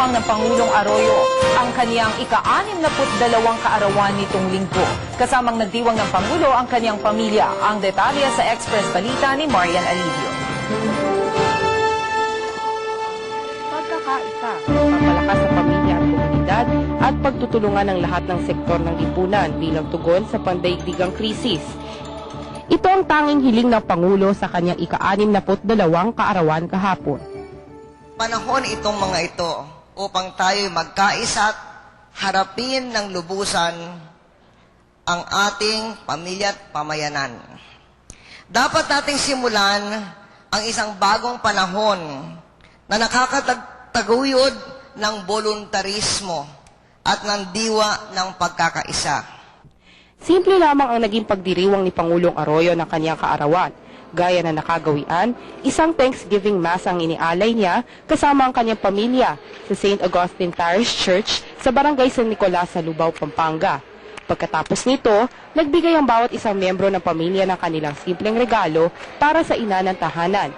Ipinagdiriwang ng Pangulong Arroyo ang kaniyang ika-62 kaarawan nitong linggo. Kasamang nagdiwang ng Pangulo ang kaniyang pamilya. Ang detalye sa Express Balita ni Marian Alivio. Pagkakaisa, pagpapalakas sa pamilya at komunidad at pagtutulungan ng lahat ng sektor ng lipunan bilang tugon sa pandaigdigang krisis. Ito ang tanging hiling ng Pangulo sa kanyang ika-62 kaarawan kahapon. Panahon itong mga ito upang tayo magkaisa at harapin ng lubusan ang ating pamilya at pamayanan. Dapat nating simulan ang isang bagong panahon na nakakataguyod ng voluntarismo at ng diwa ng pagkakaisa. Simple lamang ang naging pagdiriwang ni Pangulong Arroyo ng kanyang kaarawan. Gaya na nakagawian, isang Thanksgiving Mass ang inialay niya kasama ang kanyang pamilya sa St. Augustine Parish Church sa Barangay San Nicolas sa Lubao, Pampanga. Pagkatapos nito, nagbigay ang bawat isang miyembro ng pamilya ng kanilang simpleng regalo para sa ina ng tahanan.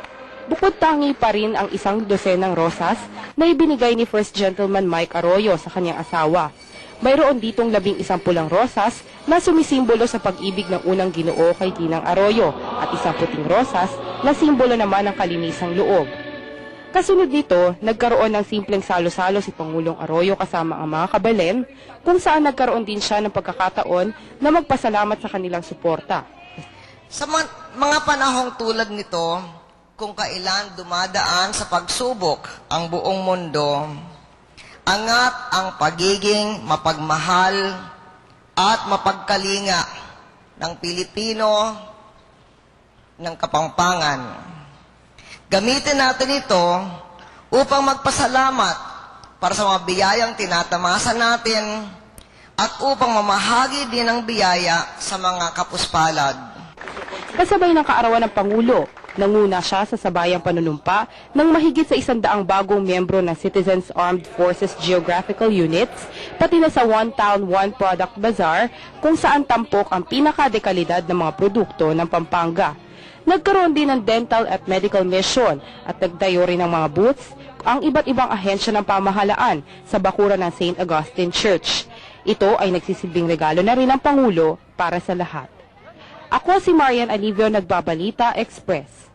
Bukod tangi pa rin ang isang dosenang rosas na ibinigay ni First Gentleman Mike Arroyo sa kanyang asawa. Mayroon ditong 11 pulang rosas na sumisimbolo sa pag-ibig ng unang Ginoo kay Ginang Arroyo at isang puting rosas na simbolo naman ng kalinisang loob. Kasunod nito, nagkaroon ng simpleng salo-salo si Pangulong Arroyo kasama ang mga kabalen kung saan nagkaroon din siya ng pagkakataon na magpasalamat sa kanilang suporta. Sa mga panahong tulad nito, kung kailan dumadaan sa pagsubok ang buong mundo, angat ang pagiging mapagmahal at mapagkalinga ng Pilipino ng Kapampangan. Gamitin natin ito upang magpasalamat para sa mga biyayang tinatamasa natin at upang mamahagi din ng biyaya sa mga kapuspalad. Kasabay ng kaarawan ng Pangulo, nanguna siya sa sabayang panunumpa ng mahigit sa 100 bagong miyembro ng Citizens Armed Forces Geographical Units, pati na sa One Town, One Product Bazaar, kung saan tampok ang pinakadekalidad ng mga produkto ng Pampanga. Nagkaroon din ng dental at medical mission at nagdayo rin ng mga booths ang iba't ibang ahensya ng pamahalaan sa bakuran ng St. Augustine Church. Ito ay nagsisilbing regalo na rin ng Pangulo para sa lahat. Ako si Marian Alivio, Nagbabalita Express.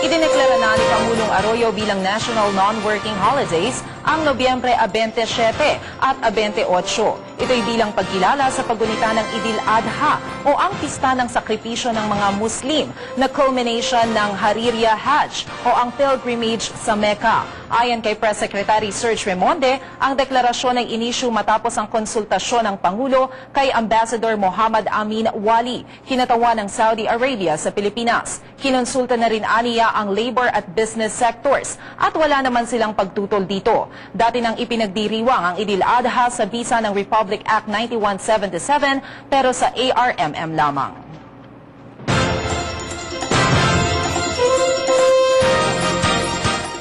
Idineklara na ni Pangulong Arroyo bilang National Non-Working Holidays ang Nobyembre 27 at 28. Ito'y bilang pagkilala sa paggunita ng Idil Adha o ang pista ng sakripisyo ng mga Muslim na culmination ng Haririya Hajj o ang pilgrimage sa Mecca. Ayon kay Press Secretary Serge Remonde, ang deklarasyon ay inisyu matapos ang konsultasyon ng Pangulo kay Ambassador Mohammad Amin Wali, kinatawan ng Saudi Arabia sa Pilipinas. Kinonsulta na rin aniya ang labor at business sectors at wala naman silang pagtutol dito. Dati nang ipinagdiriwang ang Idil Adha sa bisa ng Republic Act 9177 pero sa ARMM lamang.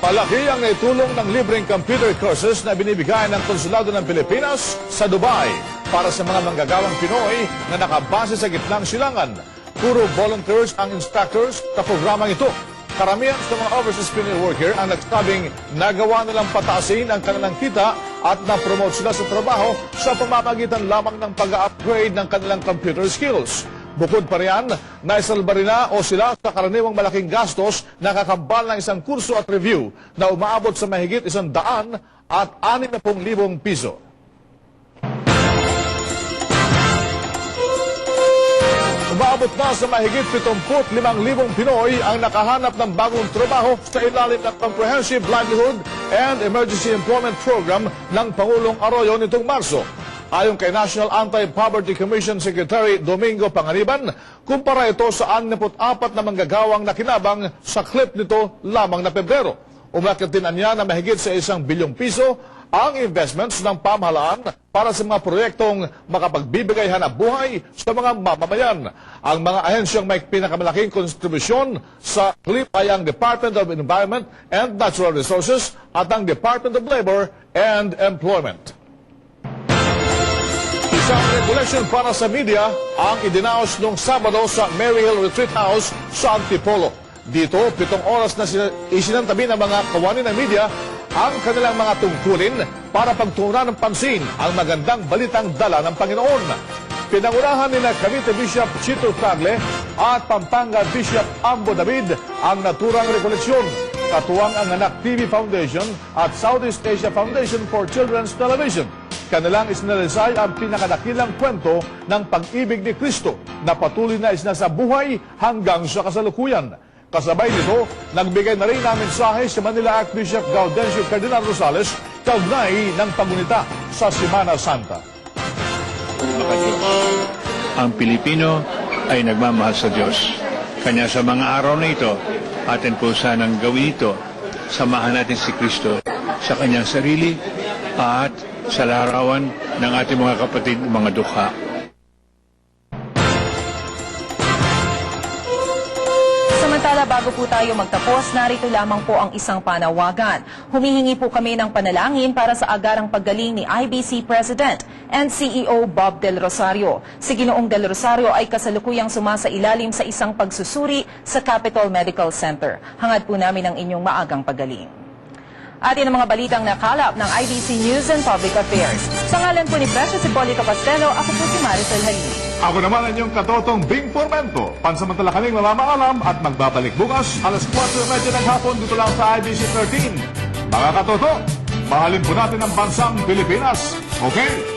Palaki ang naitulong ng libreng computer courses na binibigay ng Konsulado ng Pilipinas sa Dubai para sa mga manggagawang Pinoy na nakabase sa gitnang silangan. Puro volunteers ang instructors sa programang ito. Karamihan sa mga overseas Pinoy worker ang nagsabing nagawa nilang pataasin ang kanilang kita at na-promote sila sa trabaho sa pamamagitan lamang ng pag-upgrade ng kanilang computer skills. Bukod pa riyan, naisalba rin na o sila sa karaniwang malaking gastos na kakambal ng isang kurso at review na umaabot sa mahigit 100 at 60,000 piso. Umaabot na sa mahigit 75,000 Pinoy ang nakahanap ng bagong trabaho sa ilalim ng Comprehensive Livelihood and Emergency Employment Program ng Pangulong Arroyo nitong Marso. Ayon kay National Anti-Poverty Commission Secretary Domingo Panganiban, kumpara ito sa 64 na manggagawang nakinabang sa clip nito lamang na Pebrero. Umakyat din niya na mahigit sa 1 bilyong piso ang investments ng pamahalaan para sa mga proyektong makapagbibigay hanap buhay sa mga mamamayan. Ang mga ahensyang may pinakamalaking kontribusyon sa clip ay ang Department of Environment and Natural Resources at ang Department of Labor and Employment. Isang regulation para sa media ang idinaos noong Sabado sa Maryhill Retreat House sa Antipolo. Dito, 7 oras na isinantabi ng mga kawani ng media ang kanilang mga tungkulin para pagtuunan ng pansin ang magandang balitang dala ng Panginoon. Pinangunahan ni Cavite Bishop Chito Tagle at Pampanga Bishop Ambo David ang naturang rekoleksyon. Katuwang ang Anak TV Foundation at Southeast Asia Foundation for Children's Television. Kanilang isinalisay ang pinakadakilang kwento ng pag-ibig ni Kristo na patuloy na isinasa buhay hanggang sa kasalukuyan. Kasabay nito, nagbigay na rin ng mensahe si Manila Archbishop Gaudencio Cardinal Rosales kaugnay ng pagunita sa Semana Santa. Ang Pilipino ay nagmamahal sa Diyos. Kanya sa mga araw na ito, atin po sanang gawin ito. Samahan natin si Kristo sa kanyang sarili at sa larawan ng ating mga kapatid, mga dukha. Samantala, bago po tayo magtapos, narito lamang po ang isang panawagan. Humihingi po kami ng panalangin para sa agarang paggaling ni IBC President and CEO Bob Del Rosario. Si Ginoong Del Rosario ay kasalukuyang sumasailalim sa isang pagsusuri sa Capitol Medical Center. Hangad po namin ang inyong maagang paggaling. At yan ang mga balitang nakalap ng IBC News and Public Affairs. Sa ngalan po ni Precious Hipolito Castelo, ako po si Maricel Halili. Ako naman ang inyong katotong Bing Formento. Pansamantala kaming mamamaalam at magbabalik bukas alas 4:30 ng hapon dito lang sa IBC 13. Mga katoto, mahalin po natin ang bansang Pilipinas. Okay?